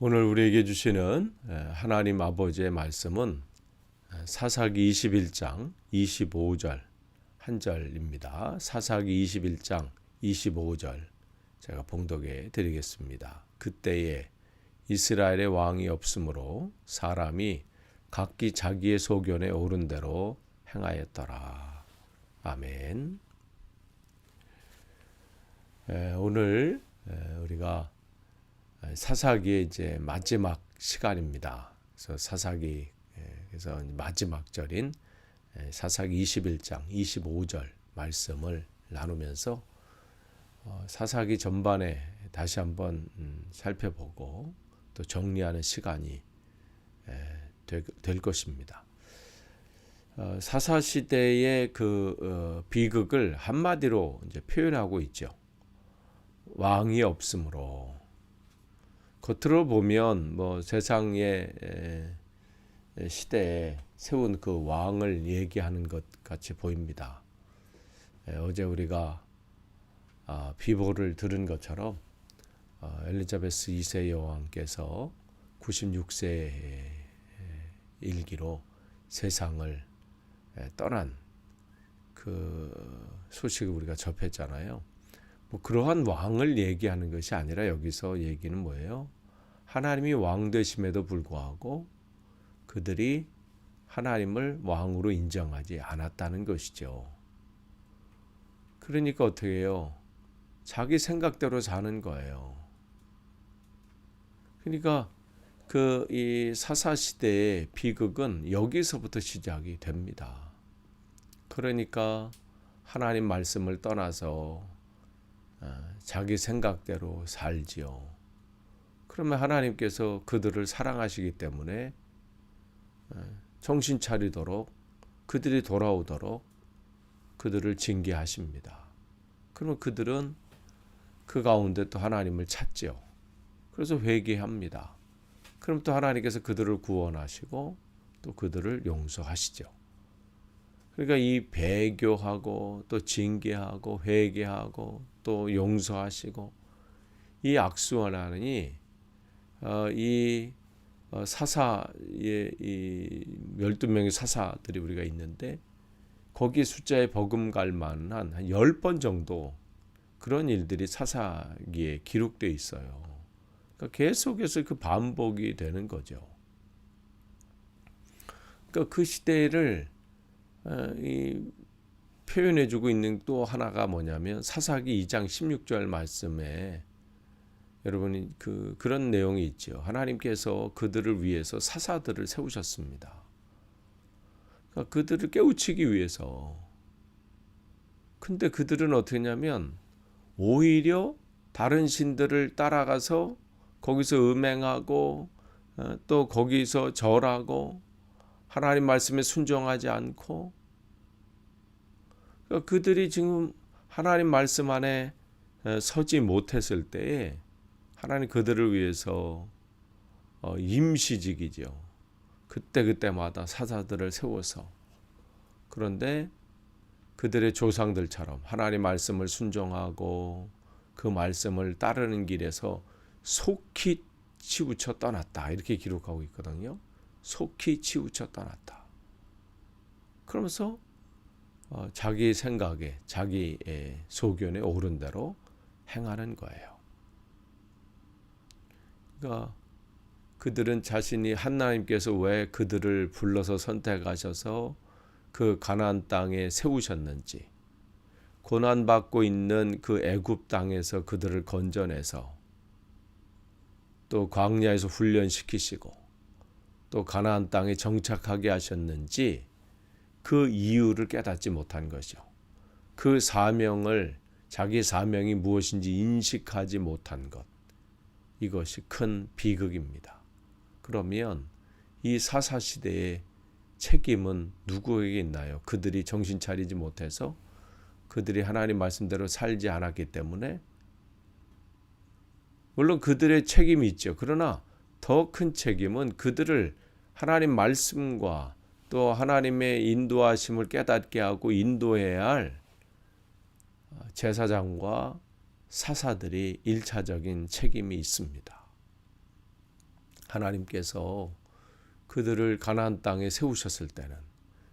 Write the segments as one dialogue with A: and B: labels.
A: 오늘 우리에게 주시는 하나님 아버지의 말씀은 사사기 21장 25절 한 절입니다. 사사기 21장 25절 제가 봉독해 드리겠습니다. 그때에 이스라엘의 왕이 없으므로 사람이 각기 자기의 소견에 오른 대로 행하였더라. 아멘. 오늘 우리가 사사기의 이제 마지막 시간입니다. 그래서 사사기 그래서 마지막 절인 사사기 21장 25절 말씀을 나누면서 사사기 전반에 다시 한번 살펴보고 또 정리하는 시간이 될 것입니다. 사사 시대의 그 비극을 한마디로 이제 표현하고 있죠. 왕이 없으므로. 겉으로 보면 세상의 시대에 세운 그 왕을 얘기하는 것 같이 보입니다. 어제 우리가 비보를 들은 것처럼 엘리자베스 2세 여왕께서 96세의 일기로 세상을 떠난 그 소식을 우리가 접했잖아요. 그러한 왕을 얘기하는 것이 아니라 여기서 얘기는 뭐예요? 하나님이 왕 되심에도 불구하고 그들이 하나님을 왕으로 인정하지 않았다는 것이죠. 그러니까 어떻게 해요? 자기 생각대로 사는 거예요. 그러니까 이 사사 시대의 비극은 여기서부터 시작이 됩니다. 그러니까 하나님 말씀을 떠나서 자기 생각대로 살지요. 그러면 하나님께서 그들을 사랑하시기 때문에 정신 차리도록 그들이 돌아오도록 그들을 징계하십니다. 그러면 그들은 그 가운데 또 하나님을 찾지요. 그래서 회개합니다. 그럼 또 하나님께서 그들을 구원하시고 또 그들을 용서하시죠. 그러니까 이 배교하고 또 징계하고 회개하고 또 용서하시고 이 악수하나니 이 사사의 이 12명의 사사들이 우리가 있는데 거기 숫자에 버금갈 만한 한 10번 정도 그런 일들이 사사기에 기록되어 있어요. 그러니까 계속해서 그 반복이 되는 거죠. 그러니까 그 시대를 표현해주고 있는 또 하나가 뭐냐면 사사기 2장 16절 말씀에 여러분이 그런 내용이 있죠. 하나님께서 그들을 위해서 사사들을 세우셨습니다. 그러니까 그들을 깨우치기 위해서. 근데 그들은 어떻게 하냐면 오히려 다른 신들을 따라가서 거기서 음행하고 또 거기서 절하고 하나님 말씀에 순종하지 않고 그들이 지금 하나님 말씀 안에 서지 못했을 때에 하나님 그들을 위해서 임시직이죠. 그때마다 사사들을 세워서 그런데 그들의 조상들처럼 하나님 말씀을 순종하고 그 말씀을 따르는 길에서 속히 치우쳐 떠났다 이렇게 기록하고 있거든요. 속히 치우쳐 떠났다. 그러면서 자기 생각에 자기의 소견에 오른 대로 행하는 거예요. 그러니까 그들은 자신이 하나님께서 왜 그들을 불러서 선택하셔서 그 가나안 땅에 세우셨는지 고난받고 있는 그 애굽 땅에서 그들을 건져내서 또 광야에서 훈련시키시고 또 가나안 땅에 정착하게 하셨는지 그 이유를 깨닫지 못한 것이죠. 그 사명을 자기 사명이 무엇인지 인식하지 못한 것. 이것이 큰 비극입니다. 그러면 이 사사 시대의 책임은 누구에게 있나요? 그들이 정신 차리지 못해서 그들이 하나님 말씀대로 살지 않았기 때문에 물론 그들의 책임이 있죠. 그러나 더 큰 책임은 그들을 하나님 말씀과 또 하나님의 인도하심을 깨닫게 하고 인도해야 할 제사장과 사사들이 1차적인 책임이 있습니다. 하나님께서 그들을 가나안 땅에 세우셨을 때는,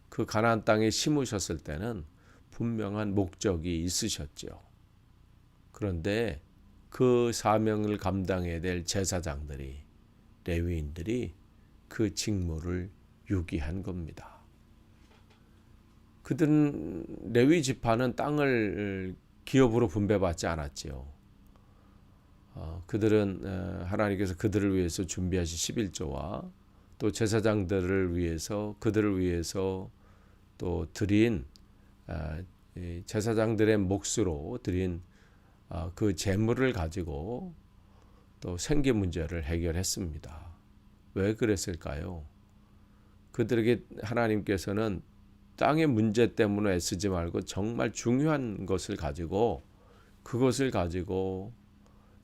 A: 그 가나안 땅에 심으셨을 때는 분명한 목적이 있으셨죠. 그런데 그 사명을 감당해야 될 제사장들이, 레위인들이 그 직무를 유기한 겁니다. 그들은, 레위 지파는 땅을 기업으로 분배받지 않았지요. 그들은 하나님께서 그들을 위해서 준비하신 11조와 또 제사장들을 위해서, 그들을 위해서 또 드린 제사장들의 몫으로 드린 그 재물을 가지고 또 생계 문제를 해결했습니다. 왜 그랬을까요? 그들에게 하나님께서는 땅의 문제 때문에 애쓰지 말고 정말 중요한 것을 가지고, 그것을 가지고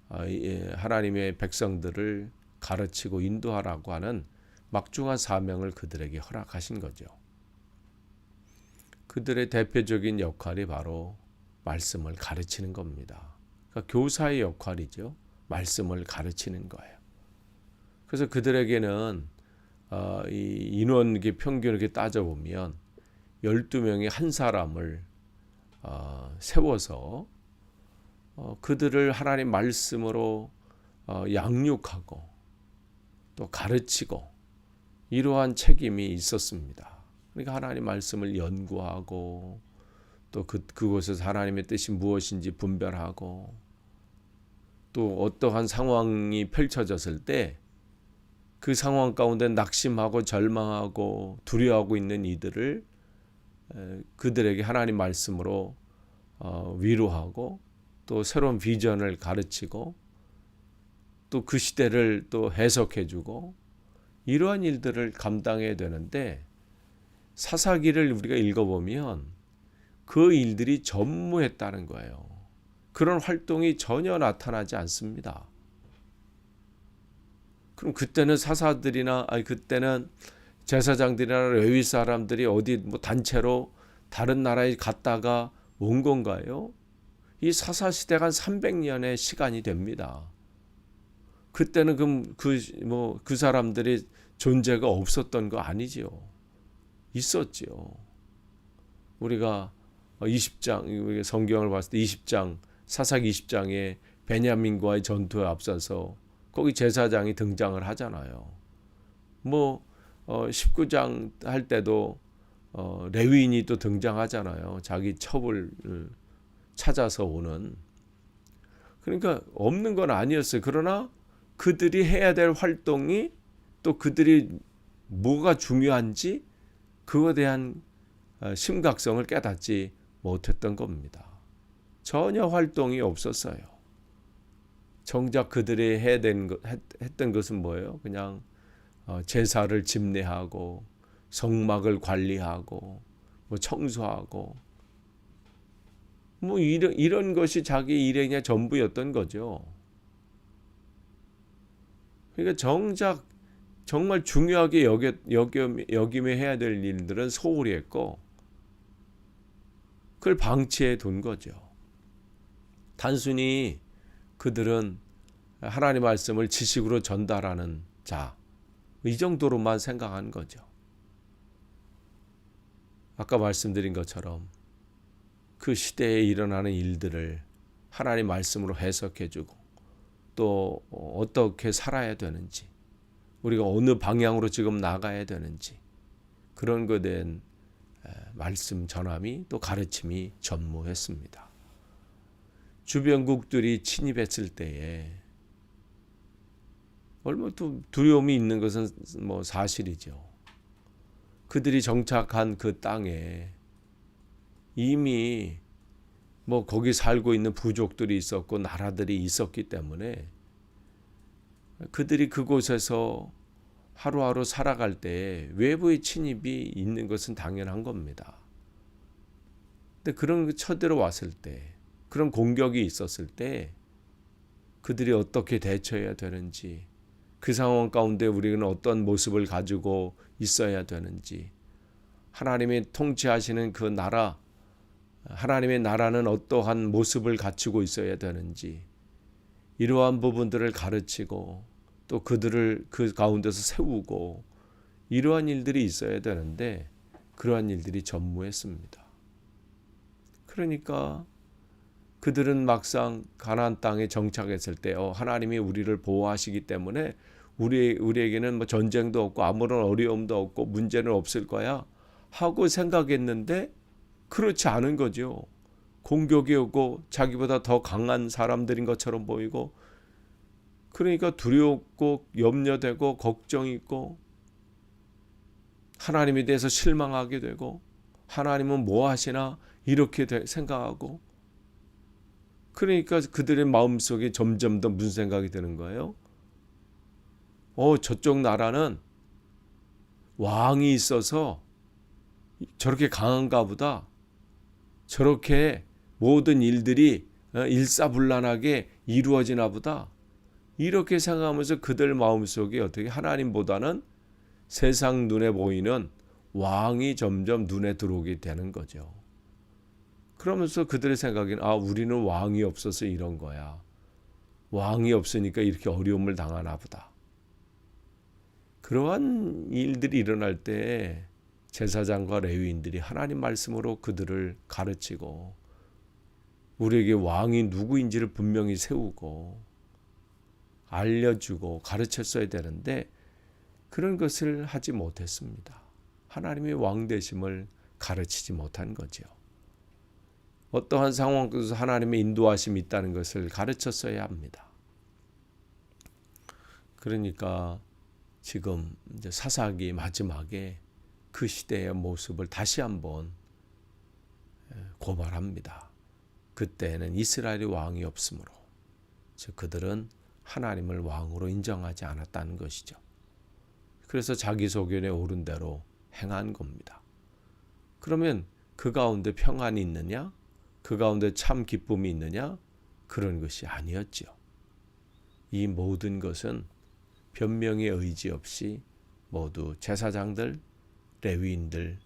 A: 하나님의 백성들을 가르치고 인도하라고 하는 막중한 사명을 그들에게 허락하신 거죠. 그들의 대표적인 역할이 바로 말씀을 가르치는 겁니다. 그러니까 교사의 역할이죠. 말씀을 가르치는 거예요. 그래서 그들에게는 이 인원 평균 이렇게 따져보면 12명의 한 사람을 세워서 그들을 하나님 말씀으로 양육하고 또 가르치고 이러한 책임이 있었습니다. 그러니까 하나님 말씀을 연구하고 또 그곳에서 하나님의 뜻이 무엇인지 분별하고 또 어떠한 상황이 펼쳐졌을 때 그 상황 가운데 낙심하고 절망하고 두려워하고 있는 이들을 그들에게 하나님 말씀으로 위로하고 또 새로운 비전을 가르치고 또 그 시대를 또 해석해주고 이러한 일들을 감당해야 되는데, 사사기를 우리가 읽어보면 그 일들이 전무했다는 거예요. 그런 활동이 전혀 나타나지 않습니다. 그럼 그때는 사사들이나 그때는 제사장들이나 레위 사람들이 어디 뭐 단체로 다른 나라에 갔다가 온 건가요? 이 사사 시대가 한 300년의 시간이 됩니다. 그때는 그 사람들이 존재가 없었던 거 아니지요. 있었지요. 우리가 20장 성경을 봤을 때 20장 사사기 20장에 베냐민과의 전투에 앞서서 거기 제사장이 등장을 하잖아요. 19장 할 때도 레위인이 또 등장하잖아요. 자기 첩을 찾아서 오는. 그러니까 없는 건 아니었어요. 그러나 그들이 해야 될 활동이 또 그들이 뭐가 중요한지 그거에 대한 심각성을 깨닫지 못했던 겁니다. 전혀 활동이 없었어요. 정작 그들이 했던 것은 뭐예요? 그냥 제사를 집례하고 성막을 관리하고 청소하고 이런 것이 자기 일의 그냥 전부였던 거죠. 그러니까 정말 중요하게 여기며 해야 될 일들은 소홀히 했고 그걸 방치해 둔 거죠. 단순히 그들은 하나님 말씀을 지식으로 전달하는 자, 이 정도로만 생각한 거죠. 아까 말씀드린 것처럼 그 시대에 일어나는 일들을 하나님 말씀으로 해석해주고 또 어떻게 살아야 되는지, 우리가 어느 방향으로 지금 나가야 되는지 그런 것에 대한 말씀 전함이 또 가르침이 전무했습니다. 주변국들이 침입했을 때에 얼마나 또 두려움이 있는 것은 사실이죠. 그들이 정착한 그 땅에 이미 거기 살고 있는 부족들이 있었고 나라들이 있었기 때문에 그들이 그곳에서 하루하루 살아갈 때 외부의 침입이 있는 것은 당연한 겁니다. 근데 그런 쳐들어왔을 때, 그런 공격이 있었을 때 그들이 어떻게 대처해야 되는지, 그 상황 가운데 우리는 어떤 모습을 가지고 있어야 되는지, 하나님이 통치하시는 그 나라, 하나님의 나라는 어떠한 모습을 갖추고 있어야 되는지, 이러한 부분들을 가르치고 또 그들을 그 가운데서 세우고 이러한 일들이 있어야 되는데 그러한 일들이 전무했습니다. 그러니까 그들은 막상 가나안 땅에 정착했을 때 하나님이 우리를 보호하시기 때문에 우리에게는 뭐 전쟁도 없고 아무런 어려움도 없고 문제는 없을 거야 하고 생각했는데 그렇지 않은 거죠. 공격이 오고 자기보다 더 강한 사람들인 것처럼 보이고 그러니까 두렵고 염려되고 걱정이 있고 하나님에 대해서 실망하게 되고 하나님은 뭐 하시나 이렇게 생각하고 그러니까 그들의 마음속에 점점 더 무슨 생각이 드는 거예요? 저쪽 나라는 왕이 있어서 저렇게 강한가 보다. 저렇게 모든 일들이 일사불란하게 이루어지나 보다. 이렇게 생각하면서 그들 마음속에 어떻게 하나님보다는 세상 눈에 보이는 왕이 점점 눈에 들어오게 되는 거죠. 그러면서 그들의 생각에는 우리는 왕이 없어서 이런 거야. 왕이 없으니까 이렇게 어려움을 당하나 보다. 그러한 일들이 일어날 때 제사장과 레위인들이 하나님 말씀으로 그들을 가르치고 우리에게 왕이 누구인지를 분명히 세우고 알려주고 가르쳤어야 되는데 그런 것을 하지 못했습니다. 하나님의 왕 되심을 가르치지 못한 거죠. 어떠한 상황에서 하나님의 인도하심이 있다는 것을 가르쳤어야 합니다. 그러니까 지금 이제 사사기 마지막에 그 시대의 모습을 다시 한번 고발합니다. 그때는 이스라엘의 왕이 없으므로 즉 그들은 하나님을 왕으로 인정하지 않았다는 것이죠. 그래서 자기 소견에 오른 대로 행한 겁니다. 그러면 그 가운데 평안이 있느냐? 그 가운데 참 기쁨이 있느냐? 그런 것이 아니었죠. 이 모든 것은 변명의 의지 없이 모두 제사장들, 레위인들,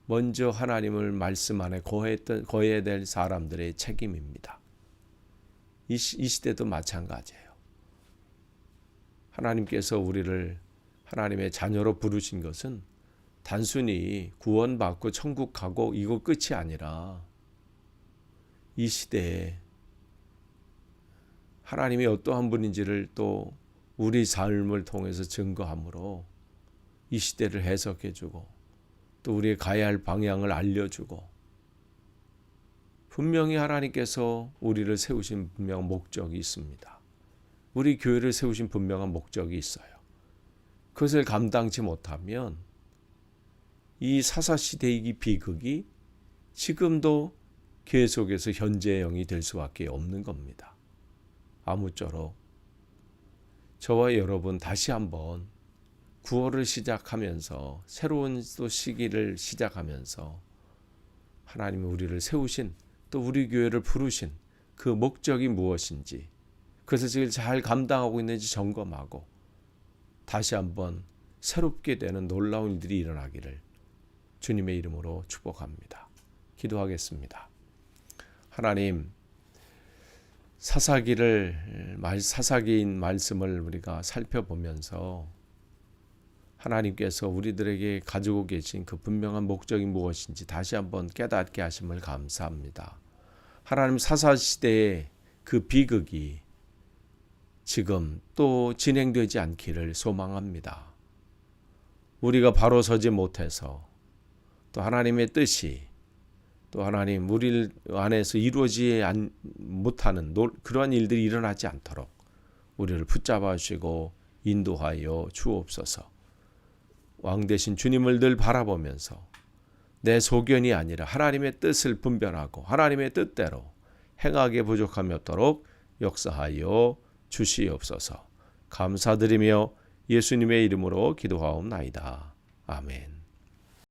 A: 먼저 하나님을 말씀 안에 거해야 될 사람들의 책임입니다. 이 시대도 마찬가지예요. 하나님께서 우리를 하나님의 자녀로 부르신 것은 단순히 구원받고 천국 가고 이거 끝이 아니라 이 시대에 하나님이 어떠한 분인지를 또 우리 삶을 통해서 증거함으로 이 시대를 해석해주고 또 우리의 가야 할 방향을 알려주고 분명히 하나님께서 우리를 세우신 분명한 목적이 있습니다. 우리 교회를 세우신 분명한 목적이 있어요. 그것을 감당치 못하면 이 사사시대의 비극이 지금도 계속해서 현재의 영이 될 수밖에 없는 겁니다. 아무쪼록 저와 여러분 다시 한번 구호를 시작하면서 새로운 또 시기를 시작하면서 하나님이 우리를 세우신 또 우리 교회를 부르신 그 목적이 무엇인지 그것을 지금 잘 감당하고 있는지 점검하고 다시 한번 새롭게 되는 놀라운 일들이 일어나기를 주님의 이름으로 축복합니다. 기도하겠습니다. 하나님, 사사기인 말씀을 우리가 살펴보면서 하나님께서 우리들에게 가지고 계신 그 분명한 목적이 무엇인지 다시 한번 깨닫게 하심을 감사합니다. 하나님 사사시대의 그 비극이 지금 또 진행되지 않기를 소망합니다. 우리가 바로 서지 못해서 또 하나님의 뜻이 또 하나님 우리 안에서 이루어지지 못하는 그러한 일들이 일어나지 않도록 우리를 붙잡아 주시고 인도하여 주옵소서. 왕 되신 주님을 늘 바라보면서 내 소견이 아니라 하나님의 뜻을 분별하고 하나님의 뜻대로 행하기에 부족함이 없도록 역사하여 주시옵소서. 감사드리며 예수님의 이름으로 기도하옵나이다. 아멘.